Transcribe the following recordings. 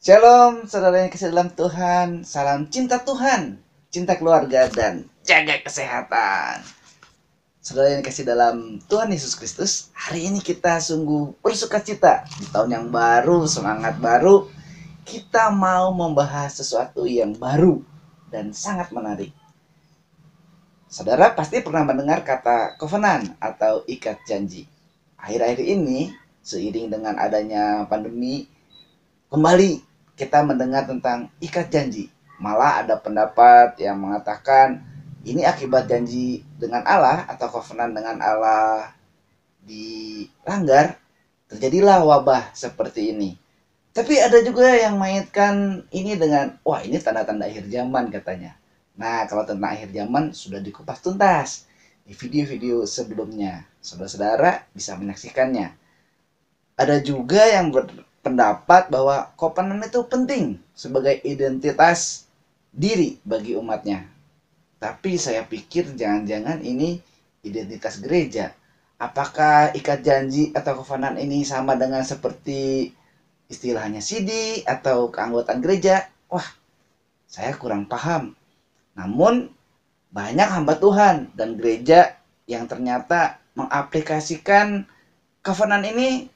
Shalom, saudara yang kasih dalam Tuhan. Salam cinta Tuhan, cinta keluarga, dan jaga kesehatan. Saudara yang kasih dalam Tuhan Yesus Kristus, hari ini kita sungguh bersuka cita. Di tahun yang baru, semangat baru, kita mau membahas sesuatu yang baru dan sangat menarik. Saudara pasti pernah mendengar kata covenant atau ikat janji. Akhir-akhir ini, seiring dengan adanya pandemi, kembali kita mendengar tentang ikat janji. Malah ada pendapat yang mengatakan ini akibat janji dengan Allah atau covenant dengan Allah dilanggar, terjadilah wabah seperti ini. Tapi ada juga yang mengaitkan ini dengan, wah ini tanda-tanda akhir zaman katanya. Nah, kalau tentang akhir zaman sudah dikupas tuntas di video-video sebelumnya. Saudara-saudara bisa menyaksikannya. Ada juga yang berpendapat bahwa covenant itu penting sebagai identitas diri bagi umatnya. Tapi saya pikir jangan-jangan ini identitas gereja. Apakah ikat janji atau covenant ini sama dengan seperti istilahnya CD atau keanggotaan gereja? Wah, saya kurang paham. Namun banyak hamba Tuhan dan gereja yang ternyata mengaplikasikan covenant ini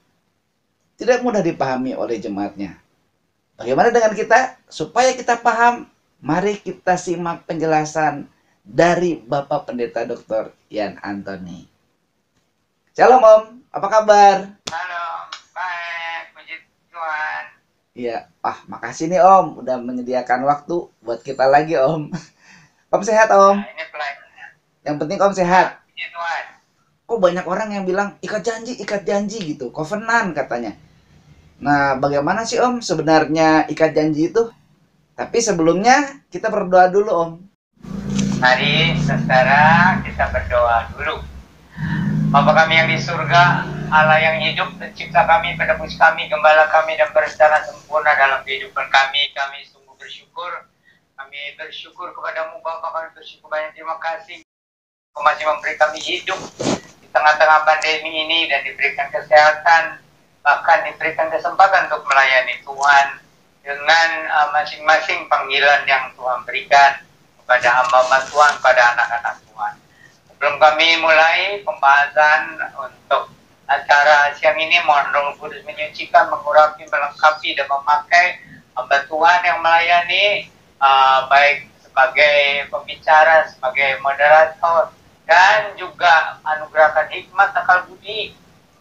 tidak mudah dipahami oleh jemaatnya. Bagaimana dengan kita? Supaya kita paham, mari kita simak penjelasan dari Bapak Pendeta Dr. Yan Antoni. Shalom Om, apa kabar? Halo, baik, puji Tuhan. Iya, makasih nih Om, udah menyediakan waktu buat kita lagi Om. Om sehat Om? Nah, ini pelayanannya. Yang penting Om sehat. Puji Tuhan. Kok banyak orang yang bilang ikat janji gitu, covenant katanya. Nah, bagaimana sih Om sebenarnya ikat janji itu? Tapi sebelumnya kita berdoa dulu Om. Mari saudara kita berdoa dulu. Bapa kami yang di surga, Allah yang hidup, pencipta kami, penebus kami, gembala kami, dan berencana sempurna dalam kehidupan kami. Kami sungguh bersyukur. Kami bersyukur kepadamu Bapa, kami bersyukur banyak terima kasih. Kau masih memberi kami hidup di tengah-tengah pandemi ini dan diberikan kesehatan, bahkan diberikan kesempatan untuk melayani Tuhan dengan masing-masing panggilan yang Tuhan berikan kepada hamba-hamba Tuhan, pada anak-anak Tuhan. Sebelum kami mulai pembahasan untuk acara siang ini, mohon Roh Kudus menyucikan, mengurapi, melengkapi, dan memakai hamba Tuhan yang melayani, baik sebagai pembicara, sebagai moderator, dan juga anugerahkan hikmat, akal budi,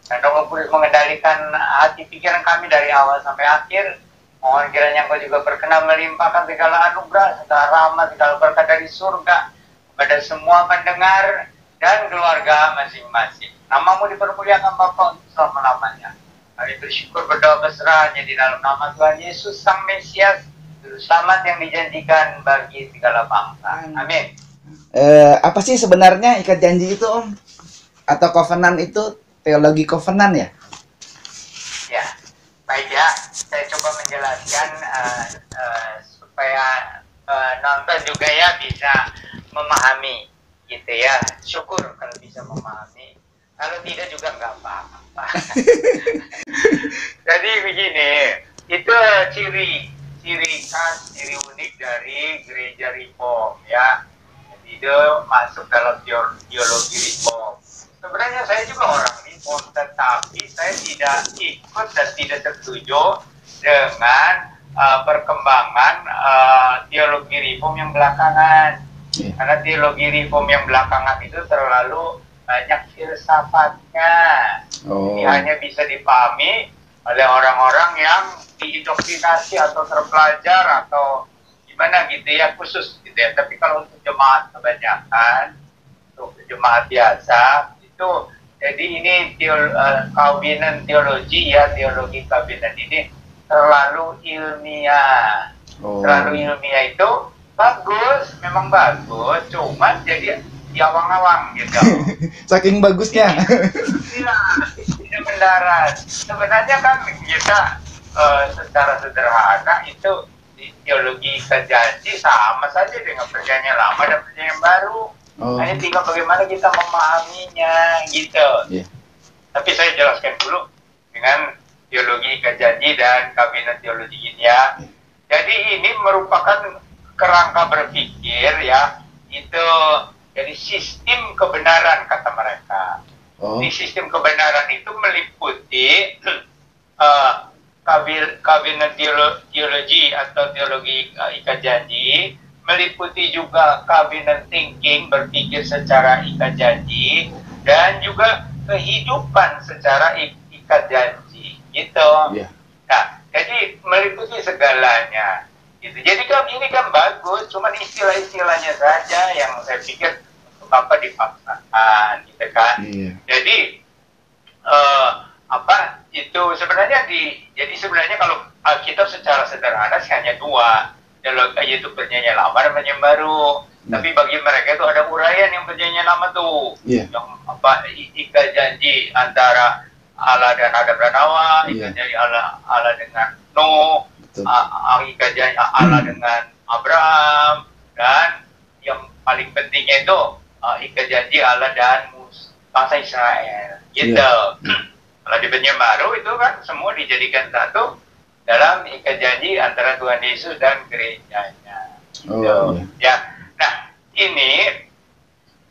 dan Roh Kudus mengendalikan hati pikiran kami dari awal sampai akhir. Mohon kiranya Engkau juga berkenan melimpahkan segala anugerah, segala rahmat, segala berkat dari surga kepada semua pendengar dan keluarga masing-masing. Namamu dipermuliakan Bapa untuk selama-lamanya. Kami bersyukur berdoa berserah hanya di dalam nama Tuhan Yesus Sang Mesias, Juru Selamat yang dijanjikan bagi segala bangsa. Amin. Apa sih sebenarnya ikat janji itu Om? Atau covenant itu teologi covenant ya? Ya, baik ya. Saya coba menjelaskan supaya nonton juga ya bisa memahami gitu ya. Syukur kalau bisa memahami. Kalau tidak juga nggak apa-apa. Jadi begini, itu ciri khas, ciri unik dari gereja Reform ya. Jadi itu masuk dalam teologi Reform. Sebenarnya saya juga orang Reform, tetapi saya tidak ikut dan tidak setuju dengan perkembangan teologi Reform yang belakangan. Karena teologi Reform yang belakangan itu terlalu banyak filsafatnya. Jadi hanya bisa dipahami oleh orang-orang yang diindoktrinasi atau terpelajar atau gimana gitu ya, khusus gitu ya. Tapi kalau untuk jemaat kebanyakan, untuk jemaat biasa itu, jadi ini kabinet teologi ya, teologi kabinet ini terlalu ilmiah. Terlalu ilmiah itu bagus, memang bagus, cuman jadi diawang-awang gitu. Saking bagusnya. Iya, tidak mendarat. Sebenarnya kan kita secara sederhana itu di teologi janji sama saja dengan perjanjian lama dan perjanjian baru. Hanya tinggal bagaimana kita memahaminya gitu. Tapi saya jelaskan dulu dengan teologi ikat janji dan kabinet teologi India. Jadi ini merupakan kerangka berpikir ya, itu jadi sistem kebenaran kata mereka. Di sistem kebenaran itu meliputi kabinet teologi atau teologi ikat janji, meliputi juga kabinet thinking, berpikir secara ikat janji, dan juga kehidupan secara ikat janji gitu. Nah, jadi meliputi segalanya gitu. Jadi ini kan bagus, cuman istilah-istilahnya saja yang saya pikir untuk apa dipaksakan gitu kan. Jadi apa itu sebenarnya jadi sebenarnya kalau Alkitab secara sederhana hanya dua, yaitu perjanjian lama dan perjanjian baru. Tapi bagi mereka itu ada uraian yang perjanjian lama tuh, yang apa ikat janji antara Allah dan Adam dan Hawa, ikat janji Allah dengan Nuh, ikat janji Allah dengan Abraham, dan yang paling pentingnya itu ikat janji Allah dan bangsa Israel gitu. Kalau di perjanjian baru itu kan semua dijadikan satu dalam ikat janji antara Tuhan Yesus dan gerejanya. Ya, nah ini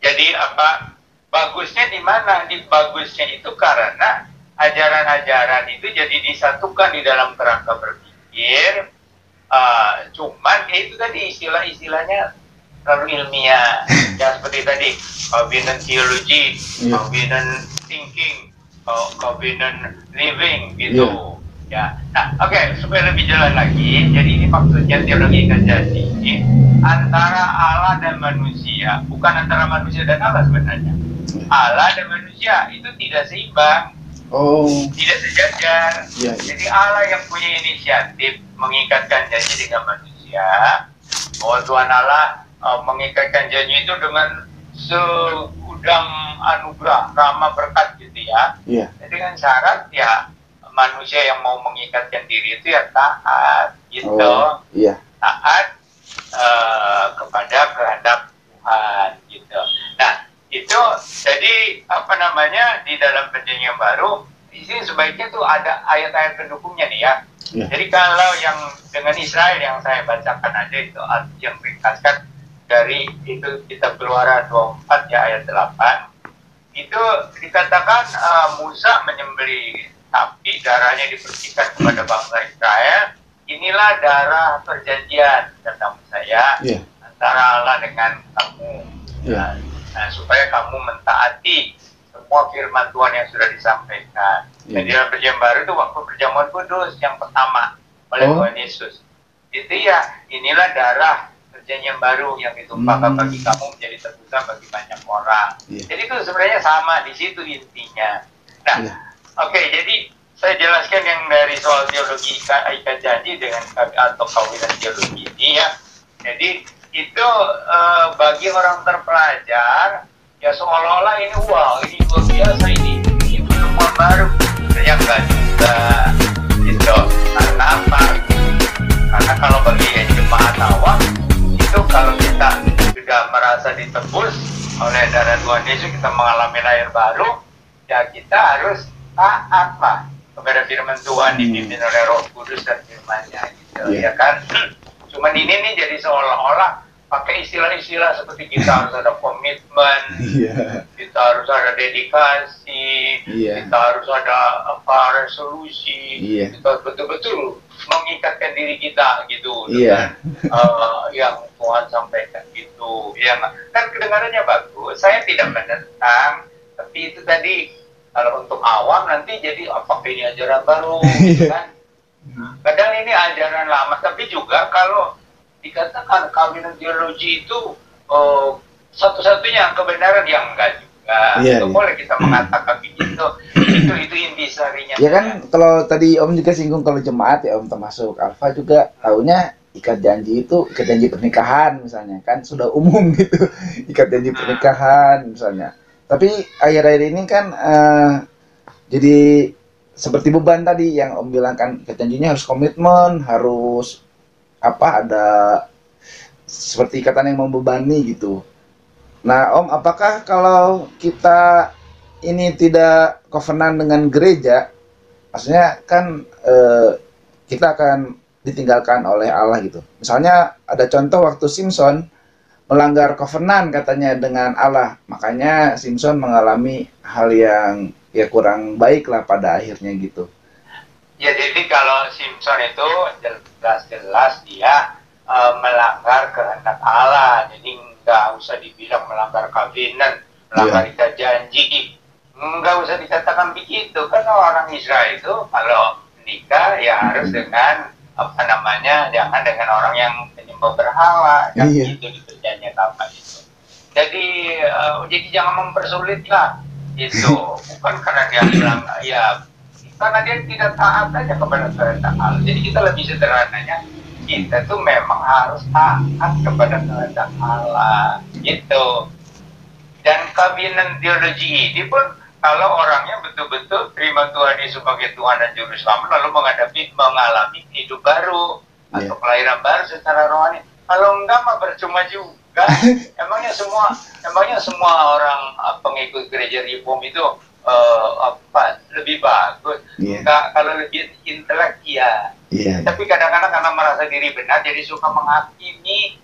jadi apa bagusnya di mana? Di bagusnya itu karena ajaran-ajaran itu jadi disatukan di dalam kerangka berpikir. Cuman itu tadi istilah-istilahnya terlalu ilmiah. Ya seperti tadi kabinet teologi, kabinet thinking, kabinet living gitu. Ya, nah, oke, supaya lebih jelas lagi, jadi ini maksudnya teologi ikat janji antara Allah dan manusia, bukan antara manusia dan Allah sebenarnya. Allah dan manusia itu tidak seimbang, tidak sejajar. Jadi Allah yang punya inisiatif mengikatkan janji dengan manusia. Tuhan Allah mengikatkan janji itu dengan segudang anugerah, rahmat, berkat gitu ya. Jadi dengan syarat ya manusia yang mau mengikatkan diri itu ya taat gitu, taat kepada kehendak Tuhan gitu. Nah itu jadi apa namanya di dalam perjanjian baru ini sebaiknya tuh ada ayat-ayat pendukungnya nih ya. Jadi kalau yang dengan Israel yang saya bacakan aja itu yang ringkaskan dari itu kitab Keluaran 24 ya ayat 8 itu dikatakan Musa menyembelih sapi, darahnya dibersihkan kepada bangsa Israel. Inilah darah perjanjian kata Musa ya, antara Allah dengan kamu. Nah, supaya kamu mentaati semua firman Tuhan yang sudah disampaikan. Dan di dalam perjanjian baru itu waktu perjamuan kudus yang pertama oleh Tuhan Yesus. Itu ya, inilah darah perjanjian baru yang ditumpahkan bagi kamu menjadi tebusan bagi banyak orang. Jadi itu sebenarnya sama di situ intinya. Nah, oke, jadi saya jelaskan yang dari soal teologi ikat janji dengan atau kawinan teologi ini ya. Jadi itu bagi orang terpelajar ya seolah-olah ini wow ini luar biasa ini pertemuan baru. Yang enggak juga gitu. Karena apa? Karena kalau bagi jemaat awam itu kalau kita sudah merasa ditebus oleh darah Tuhan Yesus, kita mengalami lahir baru, ya kita harus taat lah kepada firman Tuhan dipimpin oleh Roh Kudus dan firman-Nya gitu ya kan. Cuman ini nih jadi seolah-olah pakai istilah-istilah seperti kita harus ada komitmen, kita harus ada dedikasi, kita harus ada apa resolusi, kita betul-betul mengikatkan diri kita gitu dengan yang Tuhan sampaikan gitu. Ya kan kedengarannya bagus, saya tidak menentang, tapi itu tadi kalau untuk awam nanti jadi apakah ini ajaran baru gitu kan. Kadang ini ajaran lama, tapi juga kalau dikatakan kabinet teologi itu satu-satunya kebenaran yang enggak juga. Itu boleh kita mengatakan begitu. Itu intisarinya. Ya kan kalau tadi Om juga singgung kalau jemaat ya Om termasuk Alfa juga tahunya ikat janji itu ikat janji pernikahan misalnya kan sudah umum gitu. Ikat janji pernikahan misalnya. Tapi akhir-akhir ini kan jadi seperti beban tadi yang Om bilang kan ikat janjinya harus komitmen, harus apa ada seperti ikatan yang membebani gitu. Nah Om, apakah kalau kita ini tidak covenant dengan gereja, Maksudnya kan kita akan ditinggalkan oleh Allah gitu. Misalnya ada contoh waktu Simpson melanggar covenant katanya dengan Allah, makanya Simpson mengalami hal yang ya kurang baik lah pada akhirnya gitu. Ya, jadi kalau Simpson itu jelas-jelas dia melanggar kehendak Allah. Jadi nggak usah dibilang melanggar covenant, melanggar ikat janji. Nggak usah dikatakan begitu. Kan orang Israel itu kalau nikah ya harus dengan apa namanya, jangan dengan orang yang penyembah berhala. Kan Iya. itu di perjanjian lama itu. Jadi jangan mempersulit lah itu. Bukan karena dia bilang ya, karena dia tidak taat aja kepada kehendak Allah. Jadi kita lebih sederhananya, kita tuh memang harus taat kepada kehendak Allah gitu. Dan covenant teologi ini pun kalau orangnya betul-betul terima Tuhan Yesus sebagai Tuhan dan Juru Selamat, lalu mengalami hidup baru atau kelahiran baru secara rohani. Kalau enggak mah percuma juga. Emangnya semua orang pengikut gereja Reform itu lebih bagus. Enggak, kalau lebih intelek ya. Tapi kadang-kadang karena merasa diri benar, jadi suka menghakimi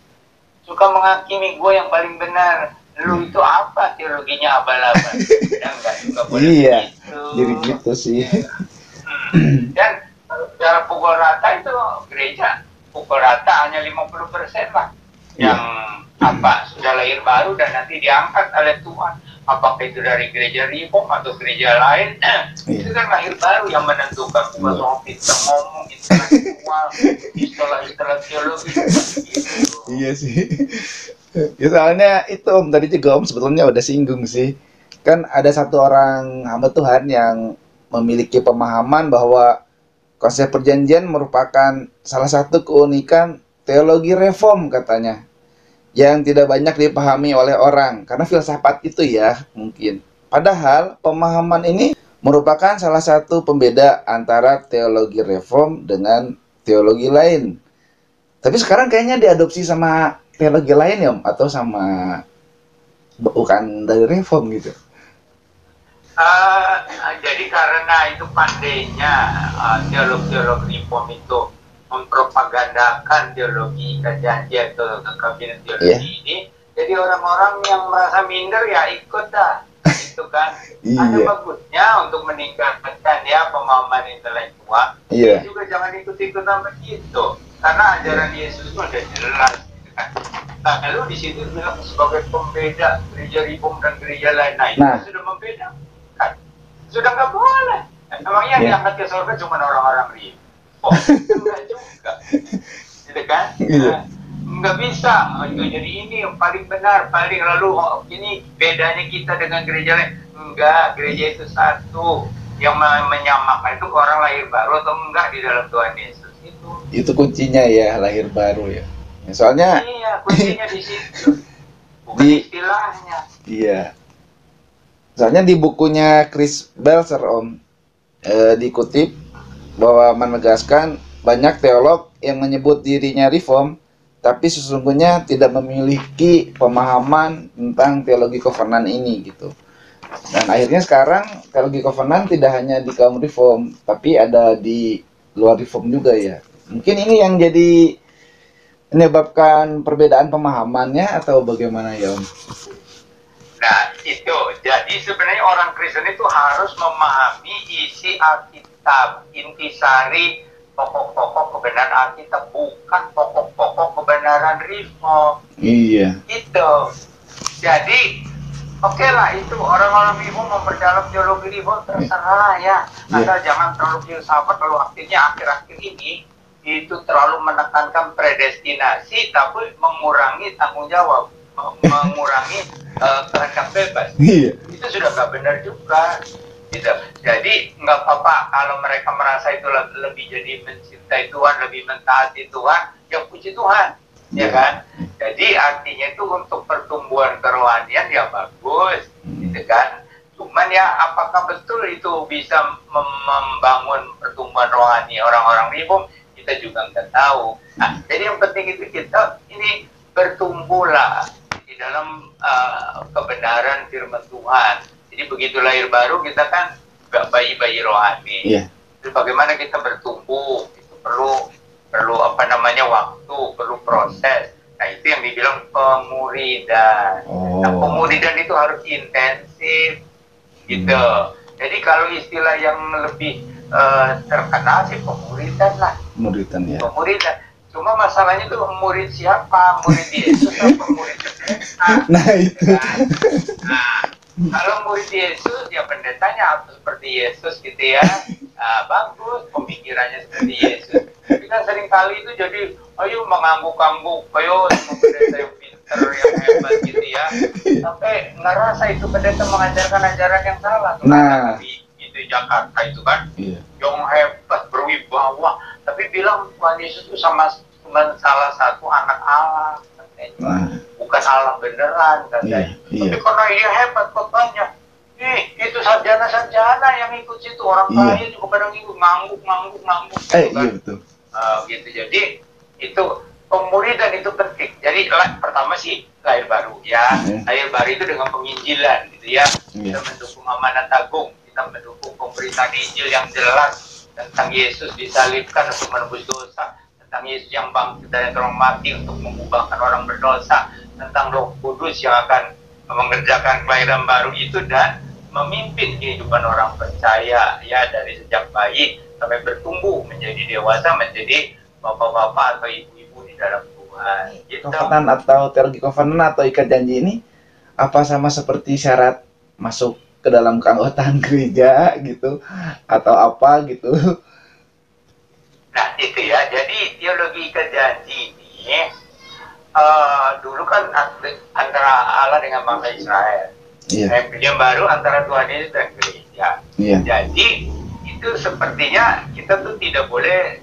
gue yang paling benar. Lu itu apa teologinya abal-abal? Enggak boleh begitu. Jadi gitu sih. Dan secara pukul rata itu gereja pukul rata hanya 50% lah yang sudah lahir baru dan nanti diangkat oleh Tuhan. Apakah itu dari gereja Reform atau gereja lain, itu kan lahir baru yang menentukan. Bukan soal kita ngomong intelektual, istilah teologi gitu. Iya sih. Ya soalnya itu Om, tadi juga Om sebetulnya udah singgung sih. Kan ada satu orang hamba Tuhan yang memiliki pemahaman bahwa konsep perjanjian merupakan salah satu keunikan teologi reform katanya, yang tidak banyak dipahami oleh orang karena filsafat itu ya mungkin. Padahal pemahaman ini merupakan salah satu pembeda antara teologi reform dengan teologi lain. Tapi sekarang kayaknya diadopsi sama teologi lain ya Om, atau sama bukan dari reform gitu. Jadi karena itu pandainya teolog-teolog Reform itu mempropagandakan teologi janji atau kabinet teologi ini, jadi orang-orang yang merasa minder ya ikut dah, itu kan. Ada bagusnya untuk meningkatkan ya pemahaman intelektual. Juga jangan ikut-ikutan begitu, karena ajaran Yesus itu udah jelas. Nah, lalu di situ bilang sebagai pembeda gereja Reform dan gereja lain, nah itu sudah membedakan. Sudah nggak boleh. Emangnya yang diangkat ke surga cuma orang-orang Reform? Enggak juga, gitu kan? Nggak bisa. Jadi ini yang paling benar, paling lalu ini bedanya kita dengan gereja lain. Enggak, gereja itu satu. Yang menyamakan itu orang lahir baru atau enggak di dalam Tuhan Yesus itu. Itu kuncinya ya, lahir baru ya. Soalnya iya, kuncinya di situ. Bukan istilahnya. Iya. Soalnya di bukunya Chris Belzer Om, dikutip bahwa menegaskan banyak teolog yang menyebut dirinya reform, tapi sesungguhnya tidak memiliki pemahaman tentang teologi covenant ini gitu. Dan akhirnya sekarang teologi covenant tidak hanya di kaum reform, tapi ada di luar reform juga ya. Mungkin ini yang jadi menyebabkan perbedaan pemahamannya atau bagaimana ya Om? Nah itu, jadi sebenarnya orang Kristen itu harus memahami isi Alkitab, intisari pokok-pokok kebenaran Alkitab, bukan pokok-pokok kebenaran Reform. Iya. Itu. Jadi, oke lah itu orang-orang Reform memperdalam teologi Reform terserah ya. Asal jangan terlalu filsafat, lalu akhirnya akhir-akhir ini itu terlalu menekankan predestinasi, tapi mengurangi tanggung jawab, mengurangi kehendak bebas. Itu sudah nggak benar juga. Gitu. Jadi nggak apa-apa kalau mereka merasa itu lebih jadi mencintai Tuhan, lebih mentaati Tuhan, ya puji Tuhan, ya kan? Jadi artinya itu untuk pertumbuhan kerohanian ya bagus, gitu kan? Cuman ya apakah betul itu bisa membangun pertumbuhan rohani orang-orang Reform, kita juga nggak tahu. Nah, jadi yang penting itu kita ini bertumbuhlah di dalam kebenaran firman Tuhan. Jadi begitu lahir baru kita kan nggak bayi-bayi rohani. bagaimana kita bertumbuh itu perlu perlu apa namanya waktu, perlu proses. Nah itu yang dibilang pemuridan. Nah pemuridan itu harus intensif gitu. Jadi kalau istilah yang lebih terkenal sih pemuridan lah. Pemuridan ya. Pemuridan. Cuma masalahnya tuh murid siapa? Murid Yesus atau murid pendeta? Nah itu. Nah, kalau murid Yesus ya pendetanya harus seperti Yesus gitu ya. Bagus pemikirannya seperti Yesus. Tapi kan seringkali itu jadi ayo mengangguk-angguk, ayo sama pendeta yang pinter, yang hebat gitu ya. Sampai ngerasa itu pendeta mengajarkan ajaran yang salah. Nah, Itu Jakarta itu kan. Yang hebat, berwibawa, tapi bilang Tuhan Yesus itu sama salah satu anak Allah katanya. Bukan Allah beneran katanya. Tapi karena dia hebat khotbahnya, itu sarjana-sarjana yang ikut situ, orang kaya juga pada ngikut, ngangguk gitu kan. Betul. Gitu. Jadi itu pemuridan itu penting. Jadi pertama sih lahir baru ya. Lahir baru itu dengan penginjilan gitu ya. Kita mendukung amanat agung, kita mendukung pemberitaan Injil yang jelas tentang Yesus disalibkan untuk menebus dosa, tentang Yesus yang bangkit dari orang mati untuk mengubahkan orang berdosa, tentang Roh Kudus yang akan mengerjakan kelahiran baru itu dan memimpin kehidupan orang percaya ya dari sejak bayi sampai bertumbuh menjadi dewasa, menjadi bapak-bapak atau ibu-ibu di dalam Tuhan. Gitu. Kovenant atau teologi kovenant atau ikat janji ini apa sama seperti syarat masuk ke dalam keanggotaan gereja gitu atau apa gitu? Nah itu ya, jadi teologi ikat janji ini dulu kan antara Allah dengan bangsa Israel. Yang baru antara Tuhan Yesus dan gereja. Jadi itu sepertinya kita tuh tidak boleh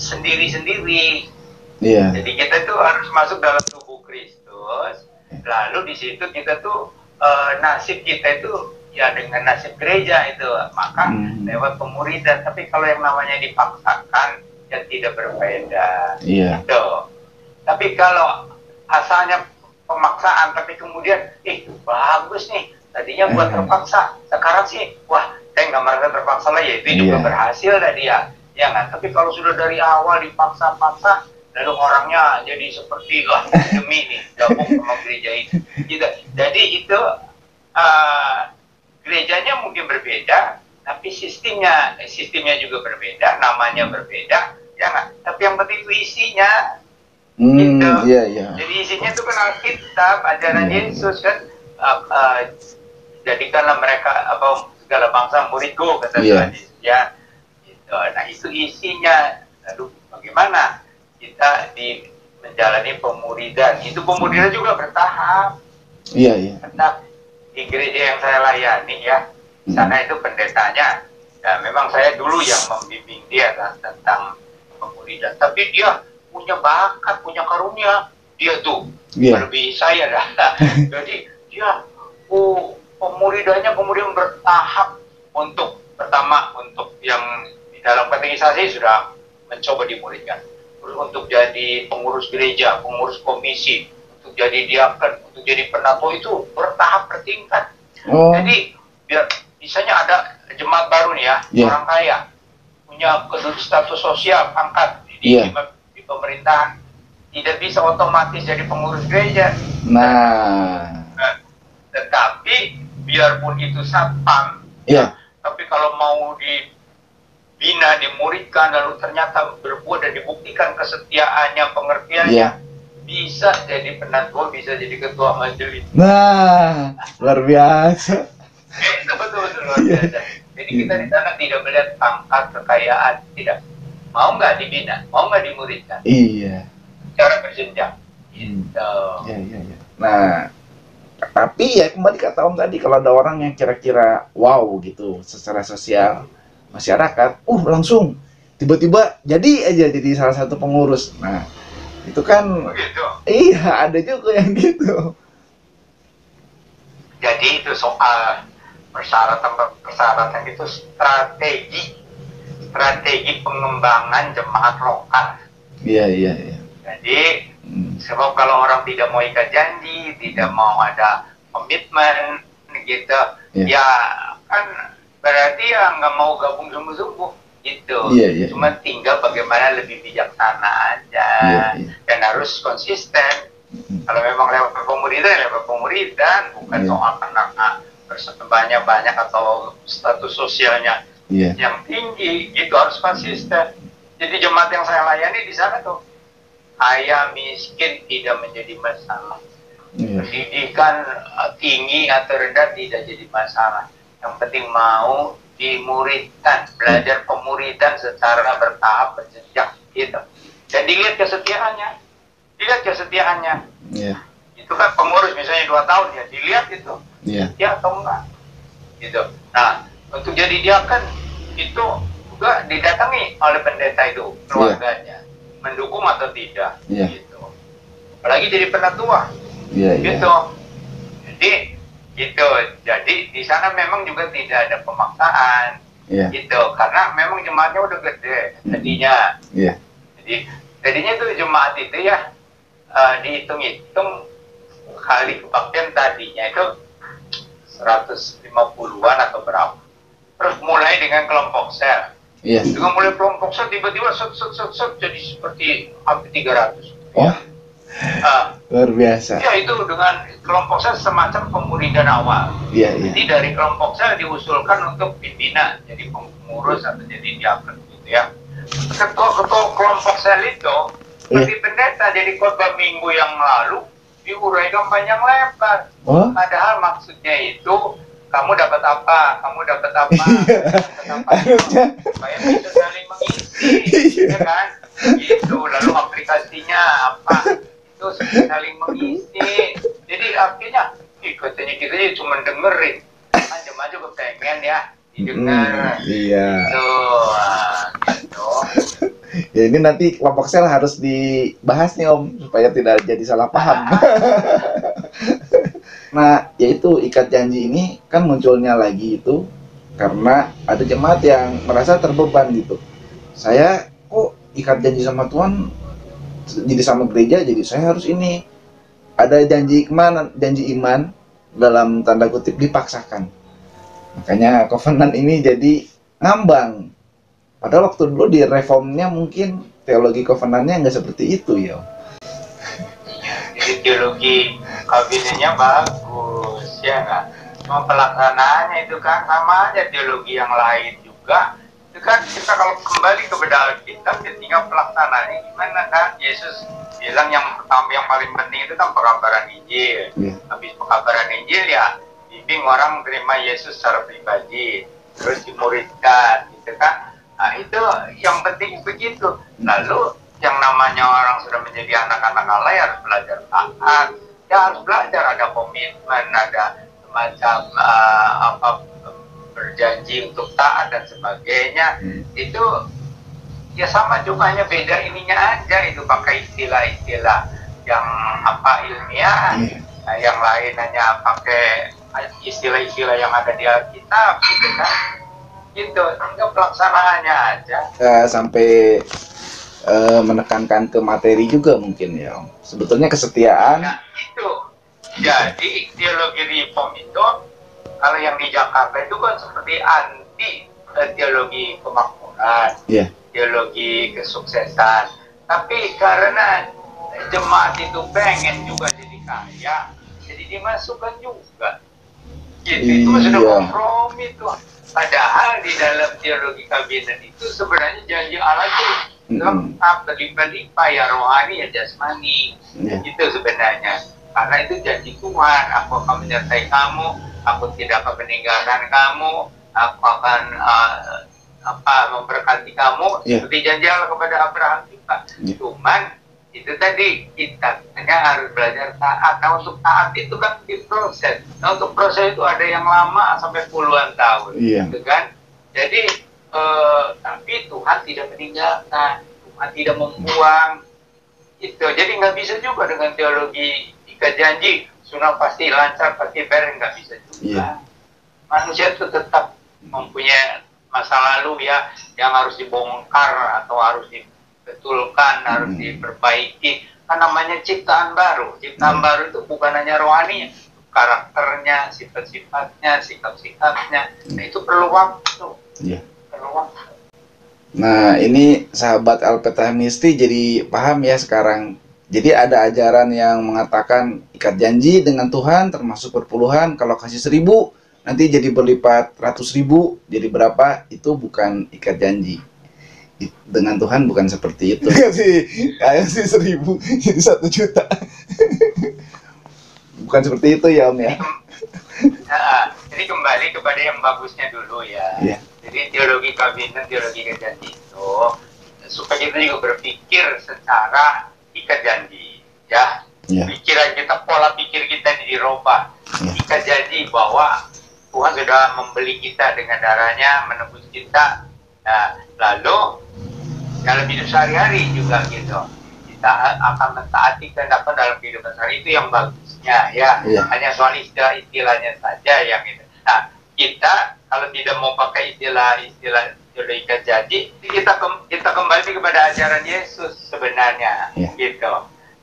sendiri-sendiri. Jadi kita tuh harus masuk dalam tubuh Kristus. Lalu di situ kita tuh nasib kita itu ya dengan nasib gereja itu, maka lewat pemuridan. Tapi kalau yang namanya dipaksakan ya tidak berbeda. Gitu. Tapi kalau asalnya pemaksaan, tapi kemudian bagus nih, tadinya buat terpaksa, sekarang sih wah saya nggak merasa terpaksa lah, ya itu juga berhasil lah dia, ya nggak. Tapi kalau sudah dari awal dipaksa-paksa, lalu orangnya jadi seperti demi nih gabung sama gereja itu gitu. Jadi itu gerejanya mungkin berbeda, tapi sistemnya juga berbeda, namanya berbeda, ya nggak. Tapi yang penting itu isinya gitu. Jadi isinya itu kan Alkitab, ajaran Yesus kan, jadikanlah mereka segala bangsa muridku kata Tuhan Yesus ya gitu. Nah itu isinya. Lalu bagaimana kita menjalani pemuridan? Itu pemuridan juga bertahap. Tetap di gereja yang saya layani ya, sana itu pendetanya ya memang saya dulu yang membimbing dia kan tentang pemuridan, tapi dia punya bakat, punya karunia, dia tuh melebihi saya dah. Jadi dia pemuridannya kemudian bertahap. Untuk pertama, untuk yang di dalam katekisasi sudah mencoba dimuridkan, terus untuk jadi pengurus gereja, pengurus komisi, untuk jadi diaken, untuk jadi penato, itu bertahap bertingkat. Jadi biar misalnya ada jemaat baru nih ya, orang kaya, punya status sosial, pangkat di pemerintahan, tidak bisa otomatis jadi pengurus gereja. Tetapi biarpun itu satpam, tapi kalau mau dibina, dimuridkan, lalu ternyata berbuat dan dibuktikan kesetiaannya, pengertiannya, bisa jadi penatua, bisa jadi ketua majelis. Nah, luar biasa. Itu betul-betul luar biasa. Jadi kita di sana tidak melihat pangkat, kekayaan, tidak. Mau nggak dibina, mau nggak dimuridkan. Cara berjenjang. Gitu. Nah, tapi ya kembali kata Om tadi, kalau ada orang yang kira-kira wow gitu secara sosial masyarakat, langsung tiba-tiba jadi salah satu pengurus. Nah, itu kan ada juga yang gitu. Jadi itu soal persyaratan itu strategi pengembangan jemaat lokal. Jadi sebab kalau orang tidak mau ikat janji, tidak mau ada komitmen gitu, ya kan berarti ya nggak mau gabung sungguh-sungguh gitu. Cuma tinggal bagaimana lebih bijaksana aja, dan harus konsisten. Kalau memang lewat pemuridan, bukan soal karena banyak atau status sosialnya yang tinggi, itu harus konsisten. Jadi jemaat yang saya layani di sana tuh, kaya miskin tidak menjadi masalah. Pendidikan tinggi atau rendah tidak jadi masalah. Yang penting mau dimuridkan, belajar pemuridan secara bertahap, berjenjang gitu. Dan dilihat kesetiaannya. Itu kan pengurus misalnya 2 tahun ya, dilihat itu ya atau enggak gitu. Nah, untuk jadi diaken itu juga didatangi oleh pendeta itu, keluarganya mendukung atau tidak gitu. Apalagi jadi penatua gitu. Jadi di sana memang juga tidak ada pemaksaan gitu, karena memang jemaatnya udah gede tadinya. Jadi tadinya itu jemaat itu ya dihitung-hitung kali kebaktian tadinya itu 150-an atau berapa. Terus mulai dengan kelompok sel. Dengan mulai kelompok sel tiba-tiba jadi seperti hampir 300. Luar biasa. Ya, itu dengan kelompok sel semacam pemuridan awal. Jadi dari kelompok sel diusulkan untuk pimpinan, jadi pengurus atau jadi diaken gitu ya. Ketua kelompok sel itu seperti pendeta, jadi khotbah minggu yang lalu diuraikan panjang lebar. Padahal maksudnya itu kamu dapat apa, supaya bisa saling mengisi, ya kan? Gitu. Lalu aplikasinya apa? Itu saling mengisi. Jadi artinya, katanya kita cuma dengerin, aja kepengen ya didengar. Gitu. Ya, ini nanti kelompok sel harus dibahas nih Om, supaya tidak jadi salah paham. Nah, yaitu ikat janji ini kan munculnya lagi itu karena ada jemaat yang merasa terbeban gitu. Saya kok ikat janji sama Tuhan, jadi sama gereja, jadi saya harus ini. Ada janji iman dalam tanda kutip dipaksakan. Makanya covenant ini jadi ngambang. Padahal waktu dulu di reformnya mungkin teologi covenantnya nggak seperti itu ya. Jadi teologi kabinetnya bagus ya nggak? Cuma pelaksanaannya itu kan sama aja teologi yang lain juga. Itu kan kita kalau kembali kepada Alkitab, ya tinggal pelaksanaannya gimana kan? Yesus bilang yang pertama, yang paling penting itu kan pekabaran Injil. Habis pekabaran Injil ya bimbing orang menerima Yesus secara pribadi, terus dimuridkan gitu kan. Nah, itu yang penting begitu. Lalu yang namanya orang sudah menjadi anak-anak Allah ya harus belajar taat. Ya harus belajar, ada komitmen, ada semacam berjanji untuk taat dan sebagainya. Itu ya sama, cuma hanya beda ininya aja, itu pakai istilah-istilah yang ilmiah. Nah, yang lain hanya pakai istilah-istilah yang ada di Alkitab gitu kan. Gitu, tinggal pelaksanaannya aja. Sampai menekankan ke materi juga mungkin ya. Sebetulnya kesetiaan. Nah, itu. Jadi teologi reform itu kalau yang di Jakarta itu kan seperti anti teologi kemakmuran, teologi kesuksesan. Tapi karena jemaat itu pengen juga jadi kaya, jadi dimasukkan juga. Gitu, itu sudah kompromi tuh. Padahal di dalam teologi kabinet itu sebenarnya janji Allah itu lengkap, berlimpah-limpah, ya rohani ya jasmani. Itu sebenarnya. Karena itu janji Tuhan, aku akan menyertai kamu, aku tidak akan meninggalkan kamu, aku akan memberkati kamu, seperti janji Allah kepada Abraham juga. Cuman itu tadi kita hanya harus belajar taat. Nah, untuk taat itu kan diproses. Nah, untuk proses itu ada yang lama sampai puluhan tahun, gitu kan? Jadi tapi Tuhan tidak meninggalkan, Tuhan tidak membuang. Itu jadi nggak bisa juga dengan teologi ikat janji sunnah pasti lancar, pasti beres, nggak bisa juga. Manusia itu tetap mempunyai masa lalu ya, yang harus dibongkar atau harus dibetulkan, harus diperbaiki. Kan namanya ciptaan baru. Ciptaan baru itu bukan hanya rohani, karakternya, sifat-sifatnya, sikap-sikapnya. Nah, itu perlu waktu. Iya. Perlu waktu. Nah, ini sahabat Alpetamisti jadi paham ya sekarang. Jadi ada ajaran yang mengatakan ikat janji dengan Tuhan termasuk perpuluhan. Kalau kasih 1.000 nanti jadi berlipat ratus ribu. Jadi berapa? Itu bukan ikat janji. Dengan Tuhan bukan seperti itu. Kasih 1.000 jadi 1 juta. Bukan seperti itu ya Om ya. Jadi kembali kepada yang bagusnya dulu ya. Iya. Jadi teologi kabinet, teologi ikat janji itu supaya kita juga berpikir secara ikat janji, ya. Iya. Pikiran kita, pola pikir kita dirubah. Iya. Ikat janji bahwa Tuhan sudah membeli kita dengan darahnya, menebus kita. Nah, lalu dalam hidup sehari-hari juga gitu. Kita akan mentaati kehendak dalam kehidupan sehari, itu yang bagusnya ya. Iya. Hanya soal istilahnya saja yang itu. Nah, kita kalau tidak mau pakai istilah ikat janji, kita kembali kepada ajaran Yesus sebenarnya, Yeah. gitu.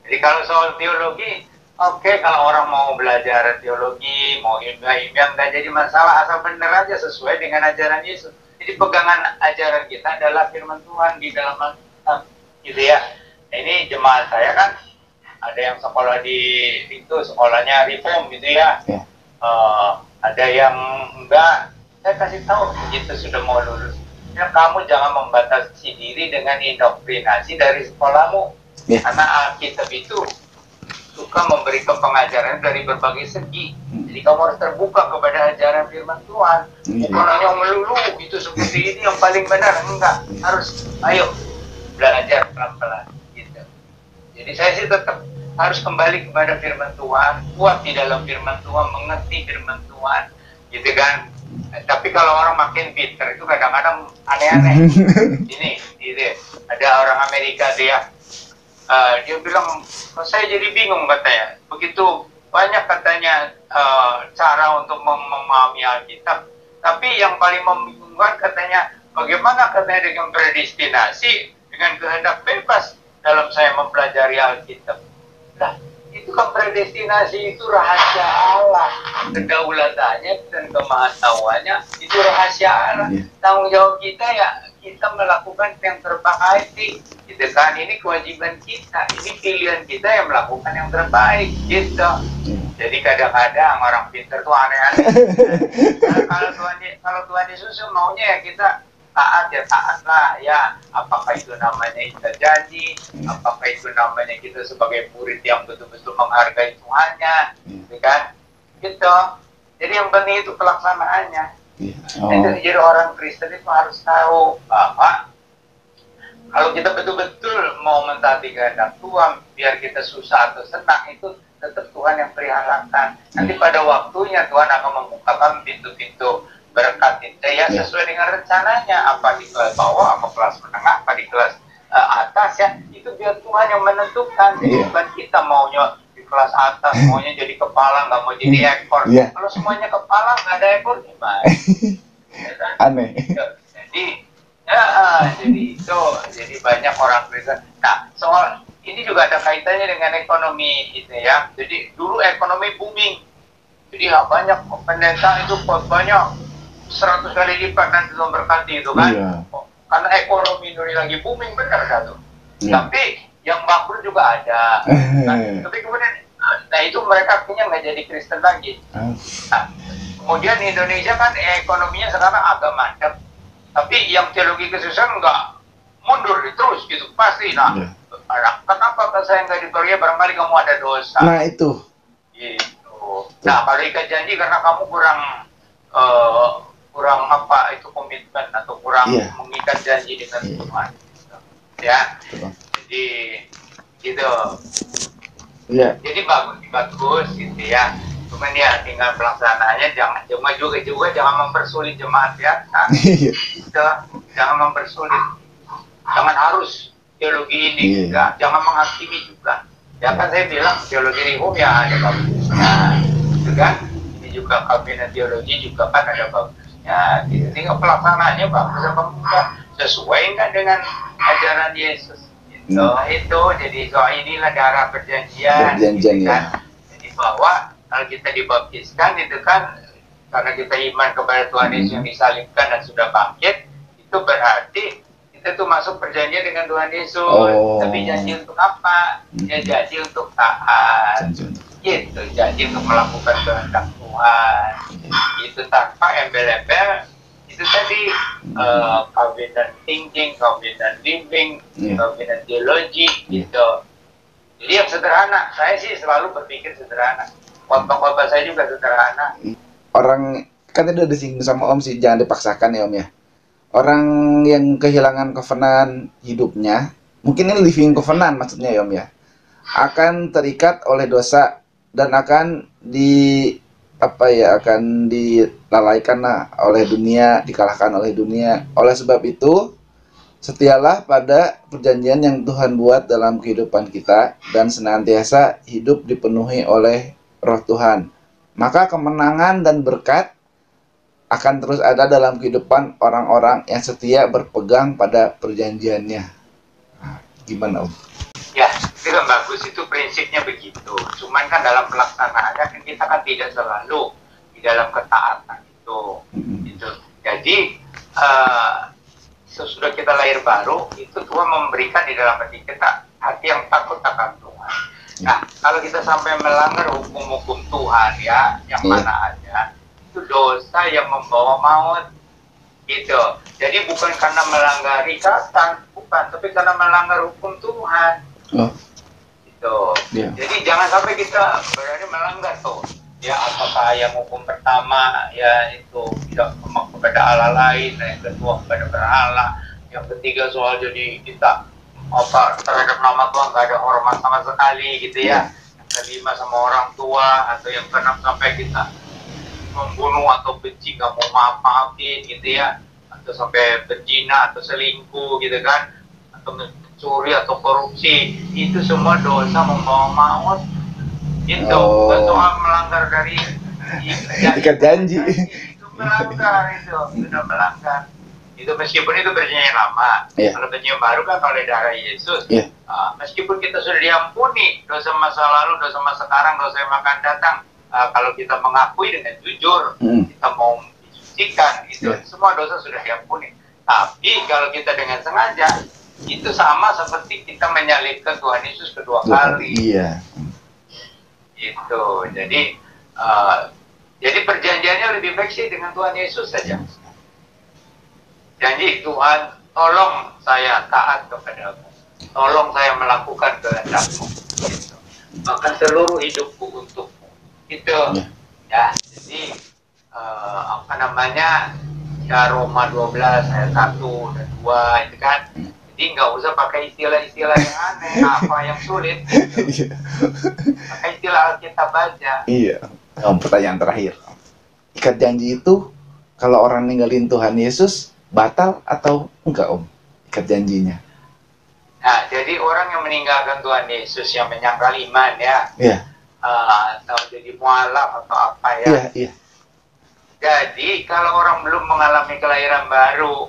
Jadi kalau soal teologi, oke, kalau orang mau belajar teologi, mau ilmiah nggak jadi masalah, asal benar aja sesuai dengan ajaran Yesus. Jadi pegangan ajaran kita adalah firman Tuhan di dalam Alkitab, gitu ya. Nah, ini jemaat saya kan ada yang sekolah di itu sekolahnya reform gitu ya. Yeah. Ada yang enggak, saya kasih tahu begitu sudah mau lulus. Ya, kamu jangan membatasi diri dengan indoktrinasi dari sekolahmu. Yeah. Karena Alkitab itu suka memberikan pengajaran dari berbagai segi. Jadi kamu harus terbuka kepada ajaran firman Tuhan. Bukan hanya melulu itu seperti ini yang paling benar. Enggak, harus ayo belajar pelan-pelan gitu. Jadi saya sih tetap harus kembali kepada firman Tuhan, kuat di dalam firman Tuhan, mengerti firman Tuhan, gitu kan. Tapi kalau orang makin pinter itu kadang-kadang aneh-aneh. Ini ada orang Amerika dia bilang, saya jadi bingung katanya. Begitu banyak katanya cara untuk memahami Alkitab, tapi yang paling membingungkan katanya, bagaimana katanya dengan predestinasi, dengan kehendak bebas dalam saya mempelajari Alkitab. Nah, itu kan predestinasi itu rahasia Allah, kedaulatannya dan kemahatauannya itu rahasia Allah. Tanggung jawab kita ya kita melakukan yang terbaik, gitu kan. Ini kewajiban kita, ini pilihan kita yang melakukan yang terbaik, gitu. Jadi kadang-kadang orang pintar tuh aneh-aneh. Nah, kalau Tuhan Yesus maunya ya kita taat ya taatlah ya, apakah itu namanya ikat janji, apakah itu namanya kita sebagai murid yang betul-betul menghargai Tuhannya, gitu kan, gitu. Jadi yang penting itu pelaksanaannya. Jadi orang Kristen itu harus tahu bahwa kalau kita betul-betul mau mentaati kehendak Tuhan, biar kita susah atau senang, itu tetap Tuhan yang perihalakan. Nanti pada waktunya Tuhan akan membukakan pintu-pintu berkat kita ya sesuai dengan rencananya, apa di kelas bawah, apa kelas menengah, apa di kelas atas ya, itu biar Tuhan yang menentukan. Jadi bukan kita maunya di kelas atas, maunya jadi kepala, nggak mau jadi ekor. Kalau semuanya kepala nggak ada ekor gimana? Ya kan? Aneh. Jadi banyak orang Kristen. Nah, soal ini juga ada kaitannya dengan ekonomi itu ya. Jadi dulu ekonomi booming, jadi banyak pendeta itu banyak 100 kali lipat nanti Tuhan berkati itu kan. Karena ekonomi Indonesia lagi booming, benar satu. Tapi yang bangkrut juga ada. Tapi kemudian, nah itu mereka akhirnya nggak jadi Kristen lagi. Nah, kemudian Indonesia kan ekonominya sekarang agak mandek. Tapi yang teologi kesusahan nggak mundur terus gitu pasti. Nah, kenapa saya nggak dipercaya? Barangkali kamu ada dosa. Nah itu. Gitu. Nah kalau ikat janji karena kamu kurang apa itu komitmen atau kurang mengikat janji dengan Tuhan, ya. Jadi gitu. Jadi bagus gitu ya. Cuman ya tinggal pelaksanaannya jangan mempersulit jemaat ya. Nah, jangan mempersulit. Jangan harus teologi ini juga. Jangan menghakimi juga. Ya kan saya bilang teologi reform ya ada bagusnya, gitu kan. Ini juga kabinet teologi juga kan ada bagusnya. Gitu. Tinggal pelaksanaannya bagus apa enggak, sesuai enggak dengan ajaran Yesus. Gitu. Itu jadi soal inilah darah perjanjian. Gitu kan. Jadi bahwa kalau kita dibaptiskan itu kan karena kita iman kepada Tuhan Yesus yang disalibkan dan sudah bangkit, itu berarti kita tuh masuk perjanjian dengan Tuhan Yesus. Tapi janji untuk apa? Ya janji untuk taat. Gitu, janji untuk melakukan kehendak Tuhan. Itu tanpa embel-embel. Itu tadi covenant thinking, covenant living, covenant theology gitu. Jadi yang sederhana, saya sih selalu berpikir sederhana. Khotbah saya juga sederhana. Orang kan udah disinggung sama Om sih, jangan dipaksakan ya Om ya. Orang yang kehilangan covenant hidupnya, mungkin ini living covenant maksudnya ya Om ya, akan terikat oleh dosa dan akan akan dilalaikan oleh dunia, dikalahkan oleh dunia. Oleh sebab itu, setialah pada perjanjian yang Tuhan buat dalam kehidupan kita dan senantiasa hidup dipenuhi oleh Roh Tuhan. Maka kemenangan dan berkat akan terus ada dalam kehidupan orang-orang yang setia berpegang pada perjanjiannya. Nah, gimana Om? Ya, itu kan bagus, itu prinsipnya begitu. Cuman kan dalam pelaksanaannya kan kita kan tidak selalu di dalam ketaatan itu. Gitu. Jadi sesudah kita lahir baru, itu Tuhan memberikan di dalam hati kita hati yang takut akan Tuhan. Nah, kalau kita sampai melanggar hukum-hukum Tuhan ya, yang mana aja, itu dosa yang membawa maut, gitu. Jadi bukan karena melanggar ikatan, bukan, tapi karena melanggar hukum Tuhan. Gitu. Jadi jangan sampai kita berani melanggar tuh. Ya, apakah yang hukum pertama ya itu tidak kepada Allah lain, yang kedua kepada berhala, yang ketiga soal jadi kita terhadap nama Tuhan nggak ada hormat sama sekali gitu ya. Yang kelima sama orang tua, atau yang keenam sampai kita membunuh atau benci nggak mau maaf-maafin gitu ya, atau sampai berzina atau selingkuh gitu kan, atau mencuri atau korupsi, itu semua dosa membawa maut. Itu soal melanggar dari ikat janji. Itu melanggar, itu sudah melanggar. Itu meskipun itu perjanjian lama, kalau perjanjian baru kan oleh darah Yesus. Meskipun kita sudah diampuni dosa masa lalu, dosa masa sekarang, dosa yang akan datang, kalau kita mengakui dengan jujur, kita mau disucikan, itu semua dosa sudah diampuni. Tapi kalau kita dengan sengaja, itu sama seperti kita menyalibkan Tuhan Yesus kedua kali. Gitu. Jadi perjanjiannya lebih baik sih dengan Tuhan Yesus saja. Janji Tuhan, tolong saya taat kepadamu, tolong saya melakukan kehendak-Mu. Gitu. Maka seluruh hidupku untukmu. Itu ya. Jadi ya Roma 12 ayat 1 dan 2 itu kan. Jadi nggak usah pakai istilah-istilah yang aneh, apa yang sulit. Gitu. Pakai istilah kita baca. Pertanyaan terakhir. Ikat janji itu kalau orang ninggalin Tuhan Yesus batal atau enggak Om? Ikat janjinya. Nah, jadi orang yang meninggalkan Tuhan Yesus yang menyangkal iman ya. Atau jadi mualaf atau apa ya. Jadi kalau orang belum mengalami kelahiran baru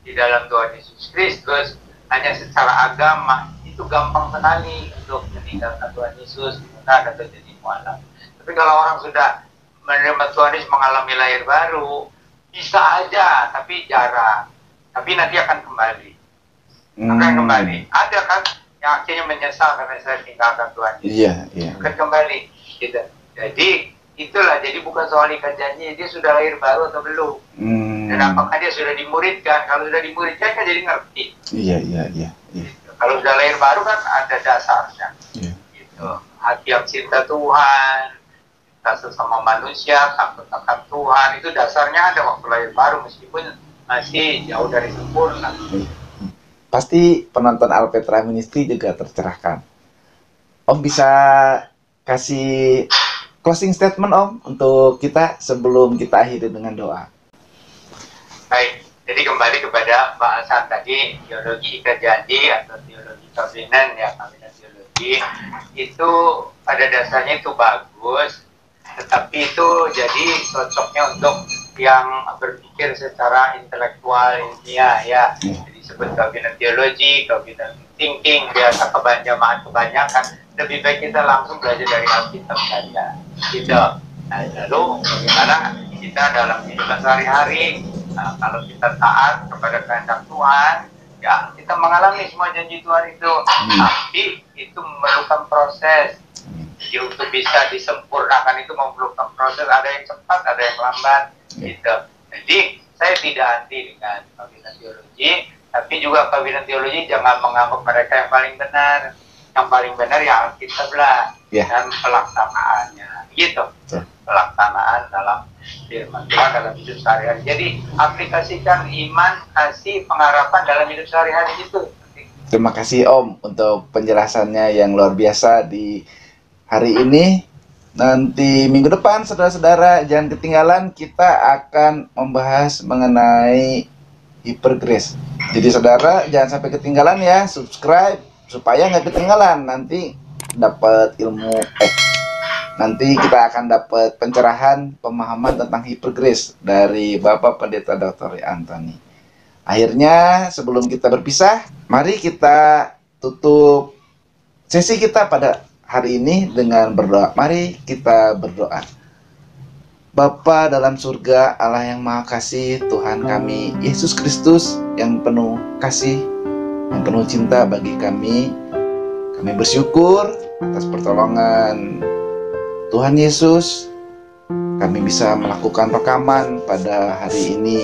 di dalam Tuhan Yesus Kristus, hanya secara agama, itu gampang sekali untuk meninggalkan Tuhan Yesus, atau jadi mualaf. Tapi kalau orang sudah menerima Tuhan Yesus, mengalami lahir baru, bisa aja, tapi jarang. Tapi nanti akan kembali. Ada kan yang akhirnya menyesal karena saya tinggalkan Tuhan Yesus. Akan kembali. Gitu. Jadi itulah, jadi bukan soal ikat janji, dia sudah lahir baru atau belum. Dan apakah dia sudah dimuridkan? Kalau sudah dimuridkan kan jadi ngerti. Gitu. Kalau sudah lahir baru kan ada dasarnya. Gitu. Hati yang cinta Tuhan, cinta sesama manusia, takut akan Tuhan, itu dasarnya ada waktu lahir baru meskipun masih jauh dari sempurna. Pasti penonton Alpetra Ministry juga tercerahkan. Om bisa kasih closing statement Om untuk kita sebelum kita akhiri dengan doa. Baik, jadi kembali kepada bahasan tadi, teologi ikat janji atau teologi covenant ya, covenant teologi itu pada dasarnya itu bagus, tetapi itu jadi cocoknya untuk yang berpikir secara intelektual ilmiah ya. Jadi sebut covenant teologi, covenant thinking, biasa kebanyakan. lebih baik kita langsung belajar dari Alkitab saja. Gitu. Nah, lalu bagaimana kita dalam kehidupan sehari-hari, kalau kita taat kepada kehendak Tuhan, ya kita mengalami semua janji Tuhan itu. Tapi itu memerlukan proses. Jadi untuk bisa disempurnakan itu memerlukan proses. Ada yang cepat, ada yang lambat. Gitu. Jadi saya tidak anti dengan kawinan teologi, tapi juga kawinan teologi jangan menganggap mereka yang paling benar. Yang paling benar ya Alkitab lah, dan pelaksanaannya, gitu. Pelaksanaan dalam firman Tuhan dalam hidup sehari-hari. Jadi aplikasikan iman, kasih, pengharapan dalam hidup sehari-hari itu. Terima kasih Om untuk penjelasannya yang luar biasa di hari ini. Nanti minggu depan saudara-saudara jangan ketinggalan, kita akan membahas mengenai hypergrace. Jadi saudara jangan sampai ketinggalan ya, subscribe supaya nggak ketinggalan. Nanti dapat ilmu nanti kita akan dapat pencerahan pemahaman tentang hypergrace dari Bapak Pendeta Dr. Anthony. Akhirnya sebelum kita berpisah, mari kita tutup sesi kita pada hari ini dengan berdoa. Mari kita berdoa. Bapa dalam surga, Allah yang Maha Kasih, Tuhan kami Yesus Kristus yang penuh kasih, yang penuh cinta bagi kami. Kami bersyukur atas pertolongan Tuhan Yesus. Kami bisa melakukan rekaman pada hari ini.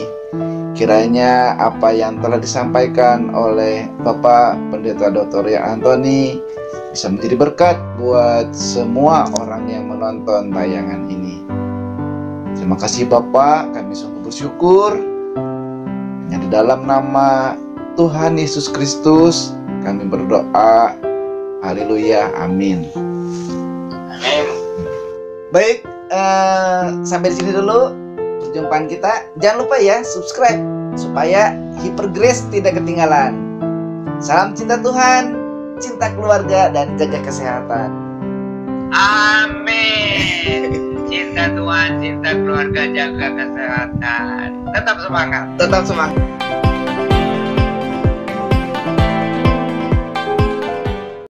Kiranya apa yang telah disampaikan oleh Bapak Pendeta Dr. Anthony bisa menjadi berkat buat semua orang yang menonton tayangan ini. Terima kasih Bapak, kami sungguh bersyukur. Hanya di dalam nama Tuhan Yesus Kristus kami berdoa. Haleluya, amin. Amin. Baik, sampai di sini dulu perjumpaan kita. Jangan lupa ya subscribe supaya hypergrace tidak ketinggalan. Salam cinta Tuhan, cinta keluarga, dan jaga kesehatan. Amin. Cinta Tuhan, cinta keluarga, jaga kesehatan. Tetap semangat. Tetap semangat.